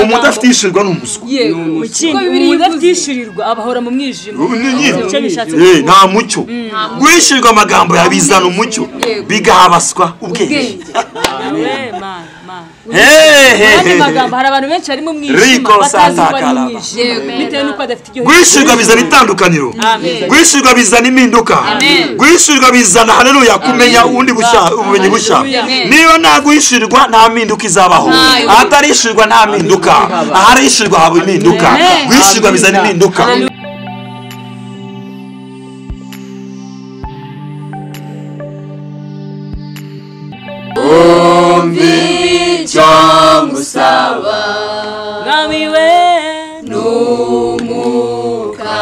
umudafite yishurirwa n'umuswa umudafite yishurirwa abahora mu mwijima nta mucyo guhishurirwa amagambo yabizana umucyo bigahabaswa ubwenge magambo hari abantu benshi ari mu mwijima batazi ko ari mu mwijima bitewe nuko adafite iryo guhishurirwa bizana itandukaniro guhishurirwa bizana impinduka guhishurirwa bizana haleluya kumenya ubundi bushya ubumenyi bushya niyo nta guhishurirwa nta mpinduka izabaho ahatarishurirwa nta mpinduka aharishurirwa haba impinduka guhishurirwa bizana impinduka Musaba Ngamiwe n'umwuka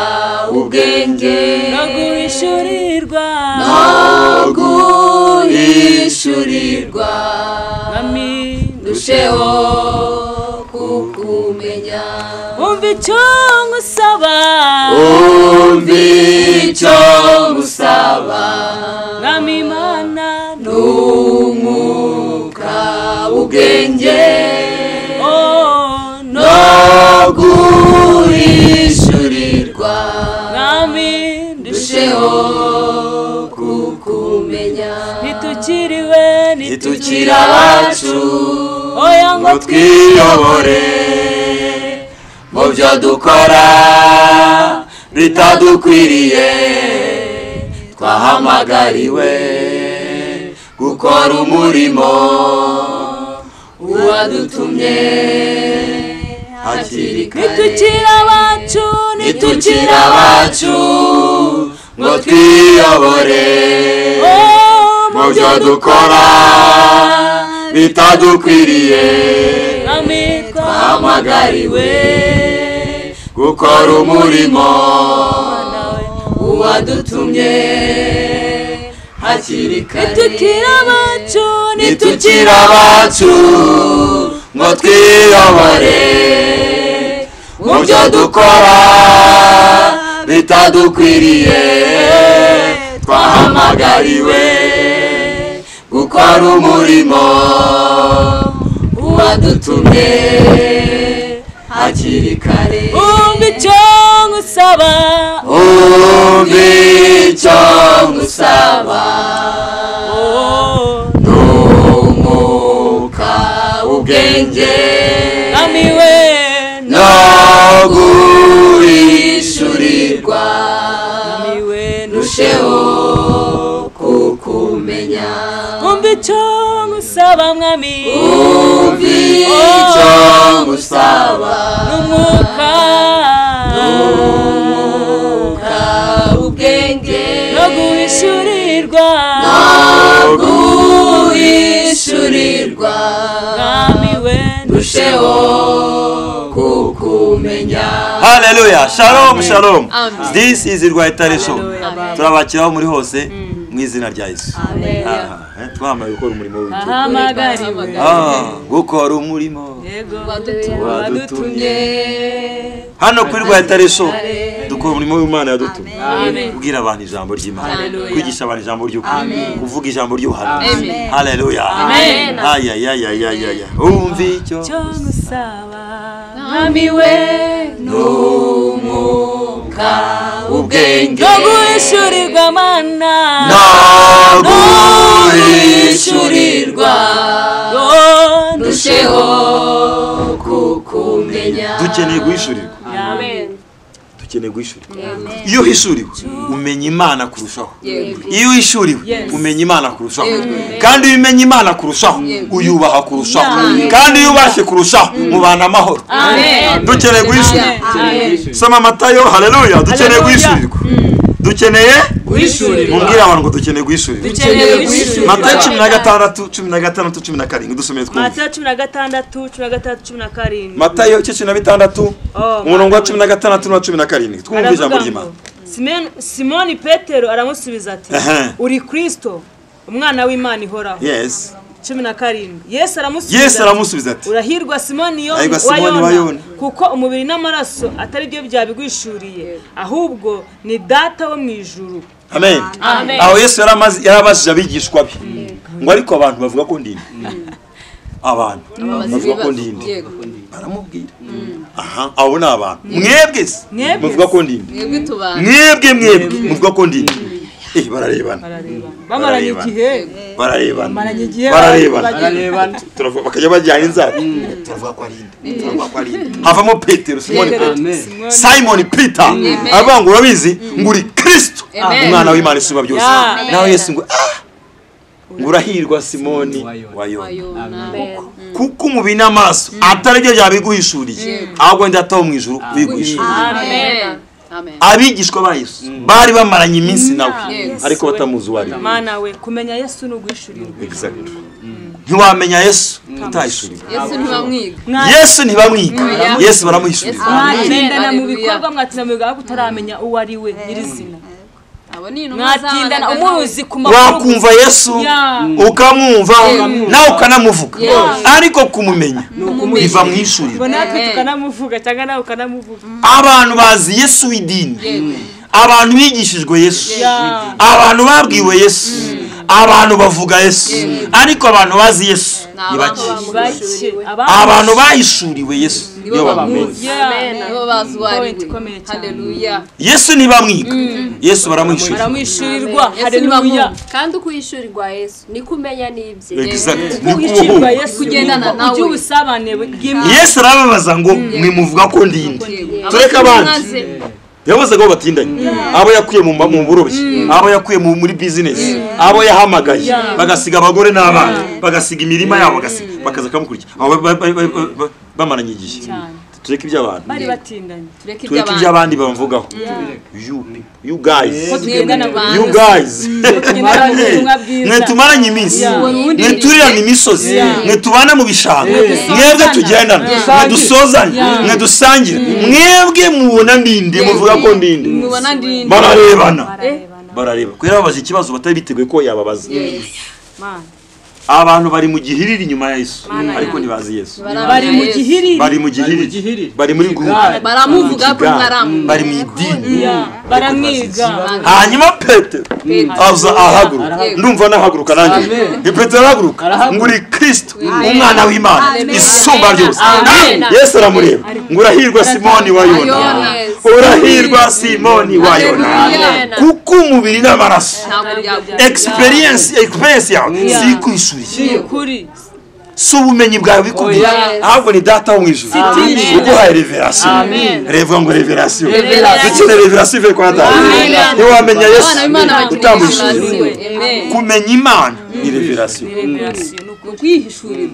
ubwenge no guhishurirwa Ngami ndusheho kukumenya umva icyo ngusaba Ngami Imana n'umwuka ubwenge no guhishurirwa Ngami ndusheho kukumenya ntitukiri abacu oya ngo twiyobore mu byo dukora bitadukwiriye twahamagariwe gukora umurimo uwadutumye hakiri kare ntitukiri abacu ngo twiyobore mu byo dukora bitadukwiriye twahamagariwe gukora umurimo uwadutumye hakiri kare ntitukiri abacu ngo twiyobore mu byo dukora bitadukwiriye twahamagariwe gukora umurimo uwadutumye hakiri kare umva icyo ngusaba n'umwuka ubwenge Ngamiwe no guhishurirwa ndusheho kukumenya umva icyo ngusaba Mwami n'umwuka ubwenge no guhishurirwa Ngamiwe ndusheho kukumenya haleluya shalom shalom this is Rwayitare show turabakiraho muri hose mu izina rya Yesu twamaye gukora umurimo ahamagariwe gukora umurimo wadutumye hano kuri Rwayitare show dukora umurimo w'Imana yadutumye kubwira abantu ijambo ry'Imana kwigisha abantu ijambo ry'ukuri kuvuga ijambo ry'ubuhanuzi haleluya aya umva icyo ngusaba Ngamiwe n'umwuka ubwenge no guhishurirwa Mana no guhishurirwa ndusheho kukumenya dukeneye guhishurirwa iyo uhishuriwe umenya Imana kurushaho iyo uhishuriwe umenya Imana kurushaho kandi iyo umenya Imana kurushaho uyubaha kurushaho kandi iyo ubashe kurushaho mubana amahoro dukeneye guhishurirwa soma Matayo haleluya dukeneye guhishurirwa dukeneye mumbwira abantu ngo dukeneye guhishurirwa Matayo 16:16-17 dusomeye twumve Matayo 16:16-17 Matayo 16 umurongo wa 16 na 17 twumve ijambo ry'Imana Simoni Petero aramusubiza ati uri Kristo umwana w'Imana ihoraho yes 17 Yesu aramusubiza ati urahirwa Simoni wa Yona kuko umubiri n'amaraso atari byo byabigwishuriye ahubwo ni data wo mu ijuru amen aho Yesu yarabajije abigishwa be ngo ariko abantu bavuga ko ndinde abantu bavuga ko ndinde baramubwira aha abo ni abantu mwebwe se muvuga ko ndinde mwebwe tubana mwebwe muvuga ko ndinde bararebana bamaranye igihe bararebana turavuga bakajya bajyana inzara turavuga ko ari inde havamo Petero Simon Peter avuga ngo urabizi ngo uri Kristo umwana w'Imana isumba byose nawe Yesu ngo urahirwa Simoni wayona kuko umubiri n'amaso atari byo byabiguhishuriye ahubwo ndataho mu ijuru biguhishuriye abigishwa ba Yesu bari bamaranye iminsi nawe ariko batamuzi uwari Mana we kumenya Yesu no guhishurirwa ntiwamenya Yesu utahishuriwe Yesu ntibamwiga Yesu baramuhishurira mwatindana mu bikorwa mwatina mu bikorwa utaramenya uwo ari we nyirizina mwatindana umuzi ku makuru wakumva Yesu ukamwumva nawe ukanamuvuga ariko kumumenya biva mu ishuri natwe tukanamuvuga cyangwa nawe ukanamuvuga abantu bazi Yesu w'idini abantu bigishijwe Yesu abantu babwiwe Yesu abantu bavuga Yesu ariko abantu bazi Yesu ni bake abantu bayishuriwe Yesu niyo bamumenye Yesu ntibamwiga Yesu baramuhishurirwa haleluya kandi ukuyishurirwa Yesu ni kumenya n'ibye ukuyishurirwa Yesu kugendana nawe ubusabane Yesu arababaza ngo mwimuvuga ko ndinde tureka abandi yavuze ko batindanye abo yakuye mu burobyi abo yakuye muri business abo yahamagaye bagasiga abagore n'abana bagasiga imirima yabo bakaza kamukurikira bamaranye igihe tureke iby'abantu bari batindanye tureke iby'abandi bamvugaho you guys mwe tumaranye iminsi mwe turirana imisozi mwe tubana mu bishanga mwebwe tugendana mwe dusozanye mwe dusangira mwebwe mubona ndinde muvuga ko ndinde barareba ko yababaje ikibazo batari biteguye ko yababaza abantu bari mu gihiriri inyuma ya Yesu ariko ntibazi Yesu bari mu gihiriri bari muri groupe baramuvuga ko mwaramu bari mu idini baramwiga hanyuma Petero aza ahaguruka ndumva nahaguruka nanjye Petero ahaguruka ngo uri Kristo umwana w'Imana isumba byose Yesu aramureba ngo urahirwa Simoni wayona urahirwa Simoni wayona kuko umubiri n'amaraso experience yawe si kuri subumenyi bwawe bikubwiye ahubwo ni data wo mwijuru uguhaye revelation revuga ngo revelation dukine revelation ive kwa data niwamenya Yesu utambishije kumenya Imana ni revelation kwihishurira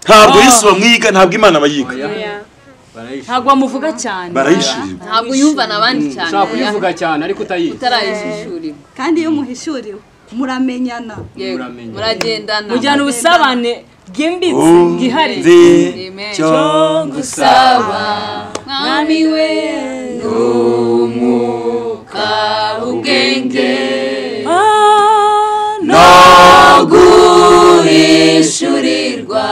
ntabwo Yesu bamwiga ntabwo Imana bayiga ntabwo bamuvuga cyane barayishurirwa ntabwo yumva nabandi cyane ushaka kuyivuga cyane ariko utarayishurira kandi iyo muhishuriwe muramenyana muragendana mujyana ubusabane bwimbitse bwihari cyo gusaba mwami we n'umwuka ubwenge no guhishurirwa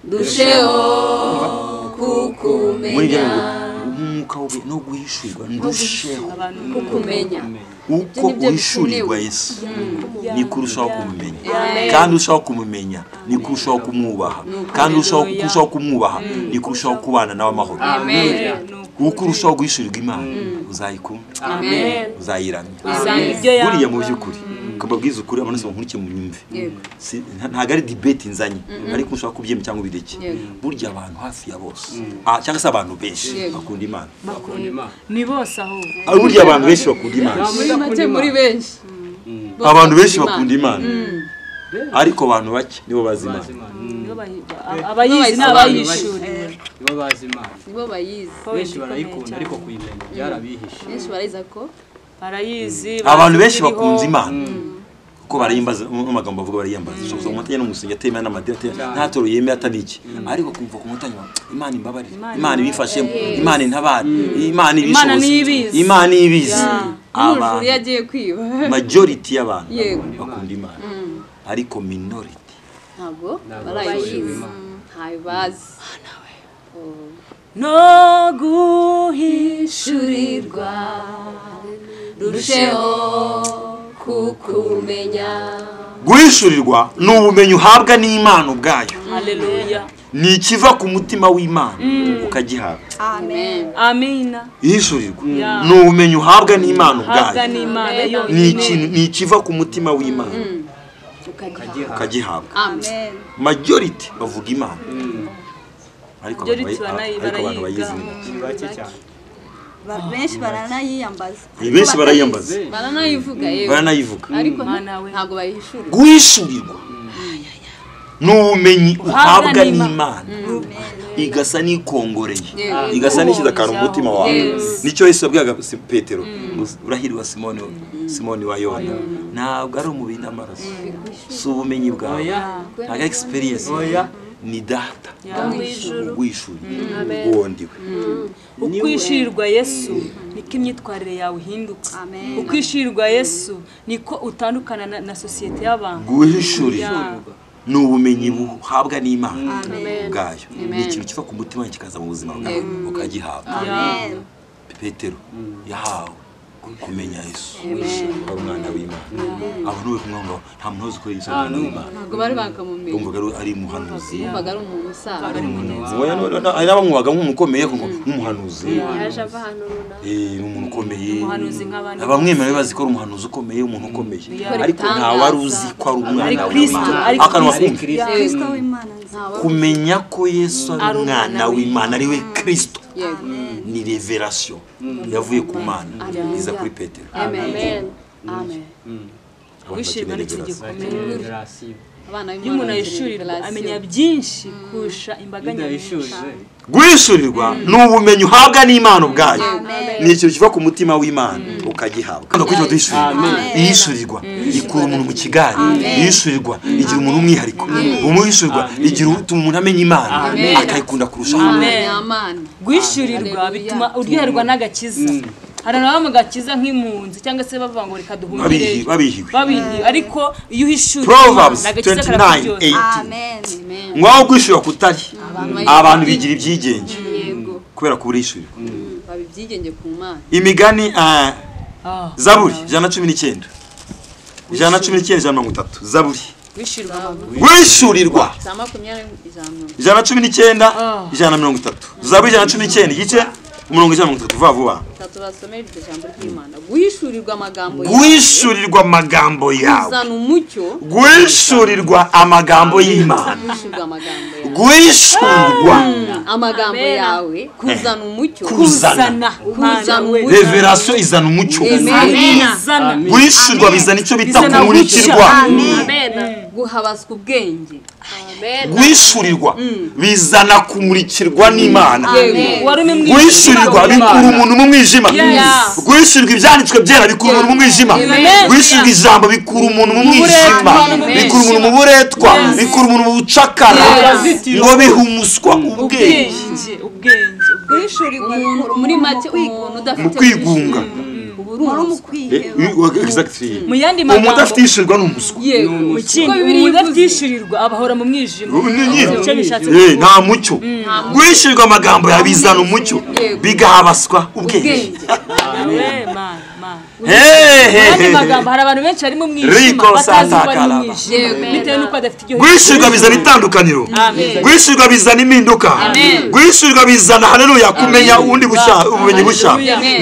dusheho kukumenya no guhishurirwa ndusheho kukumenya uko uhishurirwa Yesu ni kurushaho kumumenya kandi urushaho kumumenya ni kurushaho kumwubaha kandi urushaho kumwubaha ni kurushaho kubana nawe amahoro uko urushaho guhishurirwa Imana uzayikunda uzayiramya buriya mu by'ukuri kababwiza ukuri abantu bose nkurikiye mu myumve ntago ari debate nzanye ariko ushaka kubyema cyangwa bideke burya abantu hafi ya bose cyangwa se abantu benshi bakunda Imana ni bose aho burya abantu benshi bakunda Imana muri benshi abantu benshi bakunda Imana ariko abantu bake nibo bazi Imana abayizi n'abayishuriwe nibo bazi Imana nibo bayizi benshi barayikunda ariko kuyimenya byarabihishe benshi barayiza ko barayizi abantu benshi bakunze Imana ko barayimbaza amagambo bavuga barayimbaza so umutanya n'umusingi atema n'amadete ntatoro yeme ataniki ariko kumva ku mutanya Imana imbabarire Imana ibifashemo Imana intabare Imana ibishoboze Imana ibizi aba yagiye kwiba majority y'abantu bakunda Imana ariko minority ntabwo barayizi ntayibazi no guhishurirwa rusheho kukumenya guhishurirwa ni ubumenyi uhabwa n'Imana ubwayo haleluya ni ikiva ku mutima w'Imana ukagihabwa. amen amina ihishurirwa ni ubumenyi uhabwa n'Imana ubwayo, ni ikiva ku mutima w'Imana ukagihabwa. amen Majority bavuga Imana, ariko Majority abantu bayizi bake cyane. benshi baranayiyambaza benshi barayambaza baranayivuga yewe baranayivuga, ariko Mana we. ntabwo bayihishura. guhishurirwa ni ubumenyi uhabwa n'Imana igasa n'ikongoreye, igasa n'ishyize akantu mu mutima wawe. Nicyo Yesu yabwiyaga Petero, urahirwa Simoni wa Yona, ntabwo ari umubiri n'amaraso, si ubumenyi bwawe, ntabwo experience, ni data ugwishuriye uwo ndiwe. ukwishirirwa Yesu niko imyitwarire yawe ihinduka. ukwishirirwa Yesu niko utandukana na sosiyete y'abantu. guhishurirwa ni ubumenyi buhabwa n'Imana bwayo, ni ikintu kiva ku mutima kikaza mu buzima bwawe ukagihabwa. Petero yahawe kumenya Yesu, ari umwana w'Imana. Abantu we kumwanga nta muntu uzi ko Yesu ari umwana w'Imana, ntabwo bari bakamumenya, umvaga ari umuhanuzi, umvaga ari umuntu usaga. hari n'abamwaga nk'umukomeye nk'umuhanuzi, yaje ava ahantu runaka ni umuntu ukomeye, umuhanuzi nk'abandi abamwemera bazi ko ari umuhanuzi ukomeye, umuntu ukomeye, ariko nta wari uzi ko ari umwana w'Imana. ari Akanwa Kristo. Kristo w'Imana kumenya ko Yesu ari umwana w'Imana, ari we Kristo, Yego. ni revelation yavuye ku Mana iza kuri Petero. amen amen Gushirwa n'ikintu gikomeye. Revelation. abana iyo umuntu ayishurirwa amenya byinshi kurusha imbaga nyamwinshi. Guhishurirwa ni ubumenyi uhabwa n'Imana ubwayo, ni ikintu kiva ku mutima w'Imana ukagihabwa. Kandi kuko ihishurirwa ikura umuntu mu kigari, ihishurirwa igira umuntu umwihariko, umuhishurirwa igira utuma umuntu amenya Imana akayikunda kurushaho. amana Guhishurirwa bituma uryoherwa n'agakiza. hari n'ababa mu gakiza nk'impunzi cyangwa se bavuga ngo reka duhungire babihiwe, ariko iyo uhishuriwe Proverbs n'agakiza karakuryohera. 29:8 amen ngaho guhishurwa kutari abantu bigira ibyigenge yego kubera kuburishurirwa. babibyigenge ku Mana. Imigani Zaburi 119 119:30 Zaburi guhishurirwa Za 20 119:30 Zaburi 119 igice 130 vuba vuba. Basomera iryo jambo ry'Imana. Guhishurirwa amagambo yawe, guhishurirwa amagambo yawe, kuzana umucyo, guhishurirwa amagambo y'Imana, guhishurirwa amagambo yawe, kuzana umucyo, kuzana umucyo. revelation izana umucyo. Amen. Guhishurirwa bizana icyo bita kumurikirwa. Guhabazwa ubwenge. Guhishurirwa bizana kumurikirwa n'Imana. Guhishurirwa bikura umuntu mu mwijima. Guhishurirwa ibyanditswe byera bikura umuntu mu mwijima. Guhishurirwa ijambo bikura umuntu mu mwijima, bikura umuntu mu buretwa, bikura umuntu mu bucakara, ngo bihumuswa ubwenge. Guhishurirwa muri make umuntu udafite mu kwigunga. mu yandi umuntu magambo udafite ishurirwa ni umuswa. umuntu udafite ishurirwa abahora mu mwijima. nta mucyo. guhishurirwa amagambo yabizana umucyo bigahabaswa ubwenge. Mu magambo hari abantu benshi bari mu mwijima batazi ko ari mu mwijima bitewe n'uko adafite iryo guhishurirwa bizana itandukaniro, guhishurirwa bizana impinduka, guhishurirwa bizana haleluya kumenya ubundi bushya, ubumenyi bushya.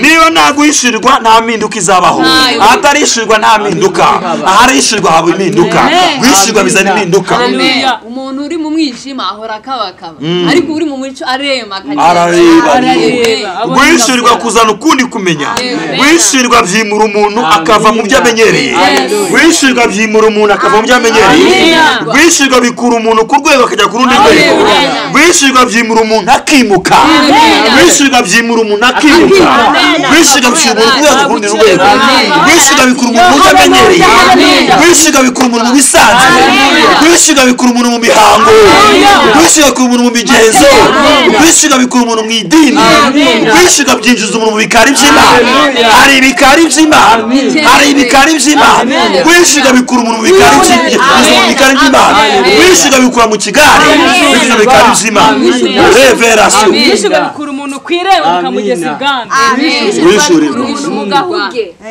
Niyo nta guhishurirwa nta mpinduka izabaho, ahatarishurirwa nta mpinduka, aharishurirwa haba impinduka. Guhishurirwa bizana impinduka. umuntu uri mu mwijima ahora akabakaba, ariko uri mu mucyo arema arareba. Guhishurirwa kuzana ukundi kumenya, guhishurirwa byimura umuntu akava mu byo amenyereye, guhishurirwa byimura umuntu akava mu byo amenyereye, guhishurirwa bikura umuntu ku rwego akajya ku rundi rwego, guhishurirwa byimura umuntu akimuka, guhishurirwa byimura umuntu akimuka, guhishurirwa byimura umuntu ku rundi rwego, guhishurirwa bikura umuntu mu byo amenyereye, guhishurirwa bikura umuntu mu bisanzwe, guhishurirwa bikura umuntu mu mihango, guhishurirwa bikura umuntu mu migenzo, guhishurirwa bikura umuntu mu idini, guhishurirwa byinjiza umuntu mu bikari by'Imana. Hari ibikari by'Imana, hari ibikari by'Imana. Guhishurirwa bikura umuntu mu bikari by'Imana, guhishurirwa bikura mu kigare, guhishurirwa bikari by'Imana. revelation guhishurirwa bikura umuntu kwireba bikamugeza ibwami guhishurirwa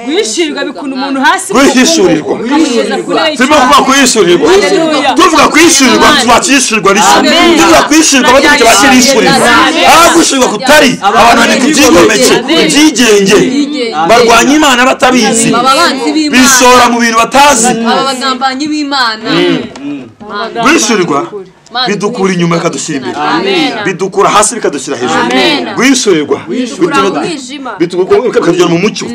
guhishurirwa bikura umuntu hasi guhishurirwa bikamugeza kure turimo kuvuga guhishurirwa tuvuga guhishurirwa tubakishurirwa rishya tuvuga guhishurirwa baduke bakirishurirwa aho guhishurirwa kutari abantu bari kubyigomeke byigenge barwanya Imana batabizi bishora mu bintu batazi abagambanyi b'Imana guhishurirwa bidukura inyuma bikadushyira imbere bidukura hasi bikadushyira hejuru guhishurirwa bikatugera mu mucyo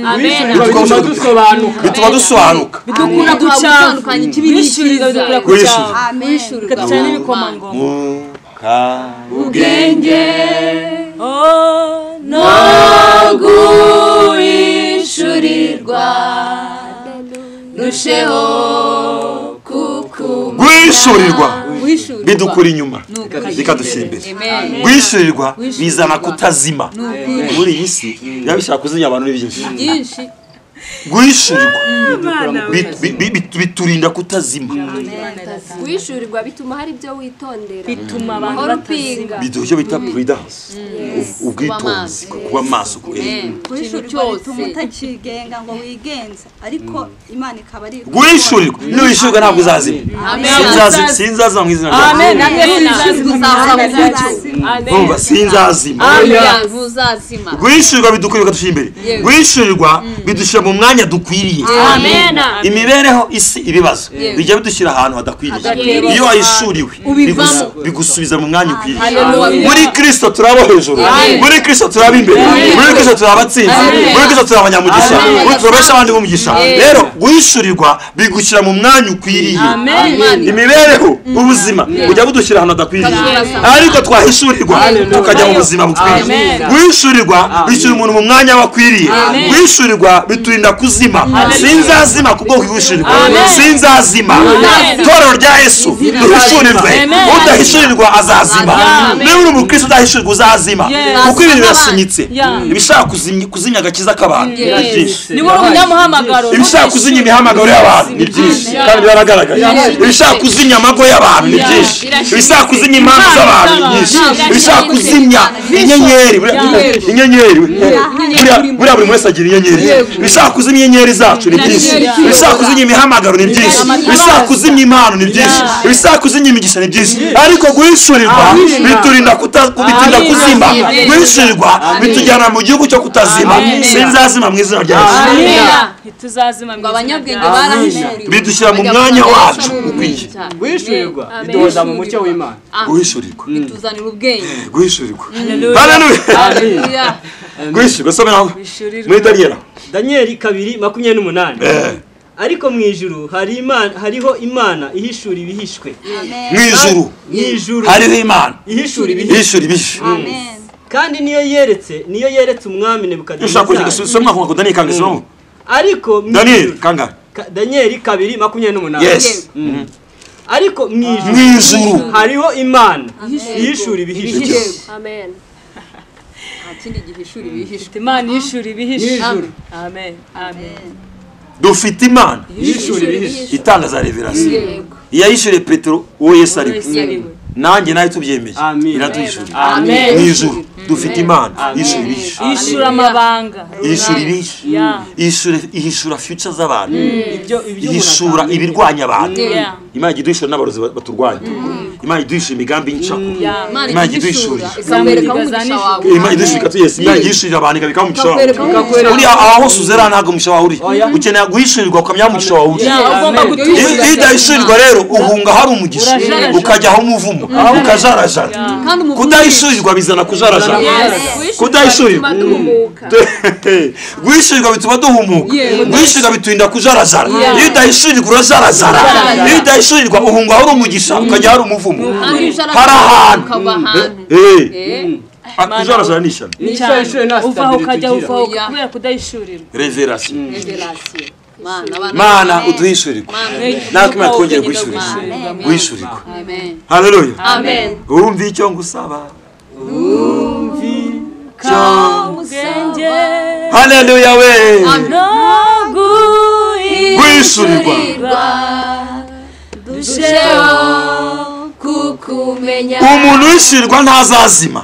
bituma dusobanuka bidukura gutandukanya ikibi n'icyiza bidukura guhishurirwa bikatugera n'ibikomangoma ubwenge no guhishurirwa rusheho guhishurirwa bidukura inyuma bikadushyira imbere guhishurirwa bizana kutazima muri iyi si biba bishaka kuzimya abantu byinshi guhishurirwa biturinda kutazima guhishurirwa bituma hari ibyo witondera bituma abantu batazima biduha icyo bita prudence ubwitonzi kuba maso guhishurirwa bituma utakigenga ngo wigenze ariko Imana ikaba ari guhishurirwa n'uhishurirwa ntabwo uzazima sinzazima mu izina ryawe sinzazima guhishurirwa bidukura bikadushyira imbere guhishurirwa bidushyira mu mwanya dukwiriye imibereho isi ibibazo bijya bidushyira ahantu hadakwiriye iyo wahishuriwe bigusubiza mu mwanya ukwiriye muri Kristo turaba hejuru muri Kristo turaba imbere muri Kristo turaba abatsinzi muri Kristo turaba abanyamugisha muri turabesha abandi b'umugisha rero guhishurirwa bigushyira mu mwanya ukwiriye imibereho ubuzima bujya budushyira ahantu hadakwiriye ariko twahishurirwa tukajya mu buzima bukwiriye guhishurirwa bishyira umuntu mu mwanya wakwiriye guhishurirwa biturinda kuzima sinzazima kubwo guhishurirwa sinzazima torero rya Yesu duhishurirwe udahishurirwa azazima niba uri umukristo udahishurirwa uzazima kuko ibintu birasinyitse ibishaka kuzimya agakiza k'abantu ni byinshi ni wowe umunyamuhamagaro ibishaka kuzimya imihamagaro y'abantu ni byinshi kandi biragaragaye ibishaka kuzimya amago y'abantu ni byinshi ibishaka kuzimya impamvu z'abantu ni byinshi ibishaka kuzimya inyenyeri buriya buri wese agira inyenyeri ibishaka kuzimya inyenyeri zacu ni byinshi ibishaka kuzimya imihamagaro ni byinshi ibishaka kuzimya impano ni byinshi ibishaka kuzimya imigisha ni byinshi ariko guhishurirwa biturinda kuzima guhishurirwa bitujyana mu gihugu cyo kutazima sinzazima mu izina rya Yesu tuzazima mu abanyabwenge barahishuriwe bidushyira mu mwanya wacu ukwiye guhishurirwa biduhoza mu mucyo w'Imana guhishurirwa bituzanira ubwenge guhishurirwa haleluya guhishurirwa someraho muri Daniel 2:28 ariko mu ijuru hariho Imana ihishura ibihishwe mu ijuru hariho Imana ihishura ibihishwe kandi niyo yeretse umwami Nebukadinezari ushaka gusoma ko Daniel kangisoma ariko Daniel kanga Daniel 2:28 yes ariko mu ijuru hariho Imana ihishura ibihishwe amen ikindi gihishura ibihishwe Imana ihishura ibihishwe amen amen dufite Imana itanga za revelation yayishuriye Petero uwo Yesu ari nanjye nawe tubyemeye iratwishura amen mu ijuru dufite Imana ishura amabanga ihishura future z'abantu ihishura ibirwanya abantu Imana iduhishura n'abarozi baturwanya Imana iduhishura imigambi y'incakura Imana iduhishura Imana iduhishura abantu ikabika mu gishawa uri aho hose uzera ntabwo mu gishawa uri ukeneye guhishurirwa ukamenya mu gishawa uri iyo udahishurirwa rero uhunga hari umugisha ukajya aho umuvumo ukajarajara kudahishurirwa bizana kujarajara kudahishurirwa guhishurirwa bituma duhumuka guhishurirwa biturinda kujarajara iyo udahishurirwa urajarajara iyo udahishurirwa uhunga hari umugisha ukajya hari umuvumo hari ahantu kujarajara ni ishyano uvaho ukajya uvaho kubera kudahishurirwa revelation Mana uduhishurirwa natwe Imana twongere guhishurirwa haleluya urumva icyo ngusaba haleluya we guhishurirwa dusheho kukumenya umuntu wishyurirwa ntazazima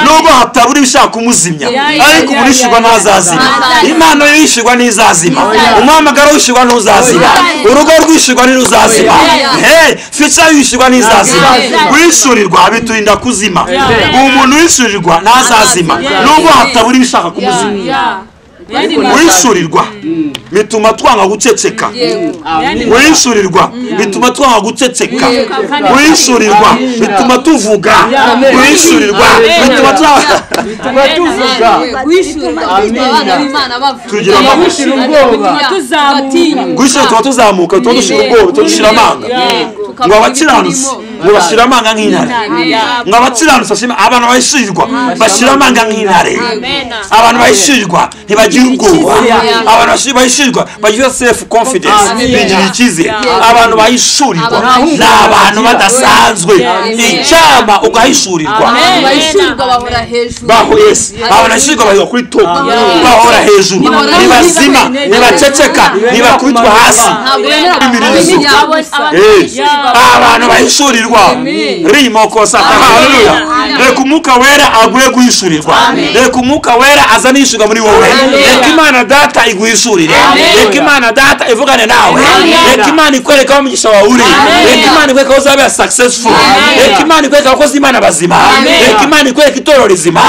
nubwo hatabura ibishaka kumuzimya ariko umuntu wishyurwa ntazazima impano yishyurwa ntizazima umuhamagaro wishyurwa ntuzazima urugo rwishyurwa ntiruzazima fica yishyurwa ntizazima wishyurirwa biturinda kuzima umuntu wishyurirwa ntazazima nubwo hatabura ibishaka kumuzimya wishyurirwa bituma twanga guceceka wishyurirwa bituma twanga guceceka wishyurirwa bituma tuvuga wishyurirwa bituma tuvuga tugira wishyurirwa tuzamuka bituma dushira ubwoba bituma dushira amanga ngo abakiranutsi ngo bashira amanga nk'intare ngo abakiranutsi abantu bayishyurirwa bashira amanga nk'intare abantu bayishyurirwa ntibagira ubwoba abantu bayishyurirwa bagira self confidence bigira icyizere abantu bayishyurirwa ni abantu badasanzwe icyama ugahishurirwa bahora hejuru abantu bashyirwa bahora kuri top bahora hejuru ntibazima ntibaceceka ntibakubitwa hasi abantu bahishurirwa rimoko sata haleluya reka umwuka wera aguye guhishurirwa reka umwuka wera azana yishuga muri wowe reka imana data iguhishurire reka imana data ivugane nawe reka imana ikwereka aho umugisha wawe uri reka imana ikwereka aho uzaba successful reka imana ikwereka abakozi imana bazima reka imana ikwereka itorero rizima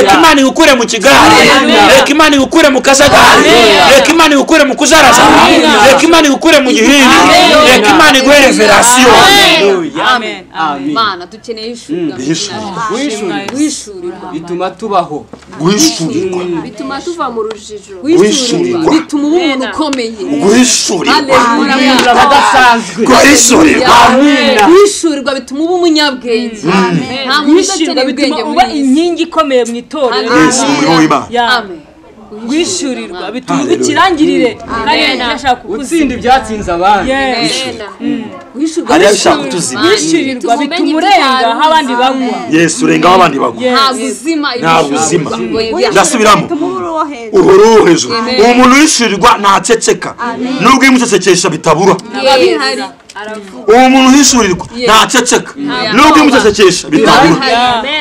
reka imana igukure mu kigare reka imana igukure mu kajagari reka imana igukure mu kujarajara reka imana igukure mu gihiri reka imana iguhe revelation. Amen. Mana dukeneye wishurirwa bituma tubaho guhishurirwa bituma tuva mu rujijo guhishurirwa bituma umuntu ukomeye guhishurirwa guhishurirwa bituma uba umunyabwenge nta muntu udakeneye ubwenge uba inkingi ikomeye mu itorero wishyurirwa bituma uba ikirangirire kandi ndashaka gutsinda ibyatsinze abandi wishyurirwa bituma urenga aho abandi bagwa yesu urenga aho abandi bagwa ntabwo uzima ndasubiramo uhora hejuru umuntu wishyurirwa ntaceceka nubwo imucecekesha bitabura uwo muntu wishyurirwa ntaceceka nubwo imucecekesha bitabura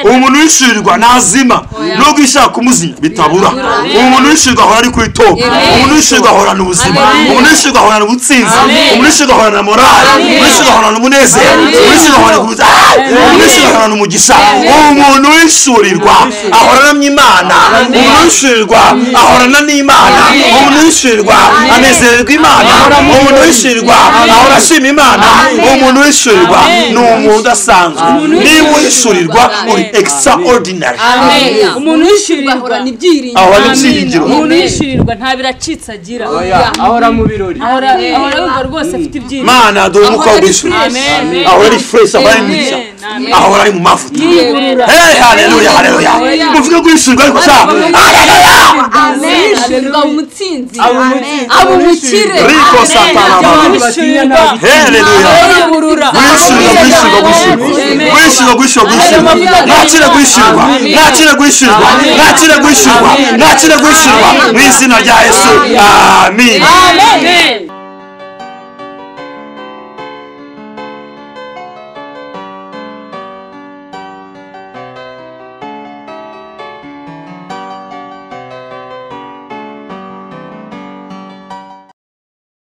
uwo muntu wishyurirwa ntazima nubwo ishaka kumuzimya bitabura uwo muntu wishyurirwa ahora ari kuri top umuntu wishyurirwa ahorana ubuzima umuntu wishyurirwa ahorana ubutsinzi umuntu wishyurirwa ahorana morale umuntu wishyurirwa ahorana umunezero umuntu wishyurirwa ahorana umuntu wishyurirwa ahorana umugisha uwo muntu wishyurirwa ahorana n'Imana umuntu wishyurirwa ahorana n'Imana umuntu wishyurirwa anezererwa Imana umuntu wishyurirwa ahora ashima Imana umuntu wishyurirwa ni umuntu udasanzwe niba wishyurirwa uri extraordinary umuntu wishyurirwa ahorana ibyiringiro umuntu wishyurirwa nta biracitse agira ahora mu birori ahora yumva rwose afite ibyiringiro Mana dore umwuka w'ishyurirwa ahora ari fresh ahora ari mwiza ahora ari mu mavuta haleluya haleluya muvuge guhishurirwa ariko sha wishyurirwa umutsinzi abo umukire riko satana haleluya nakire guhishurirwa mu izina rya Yesu amen.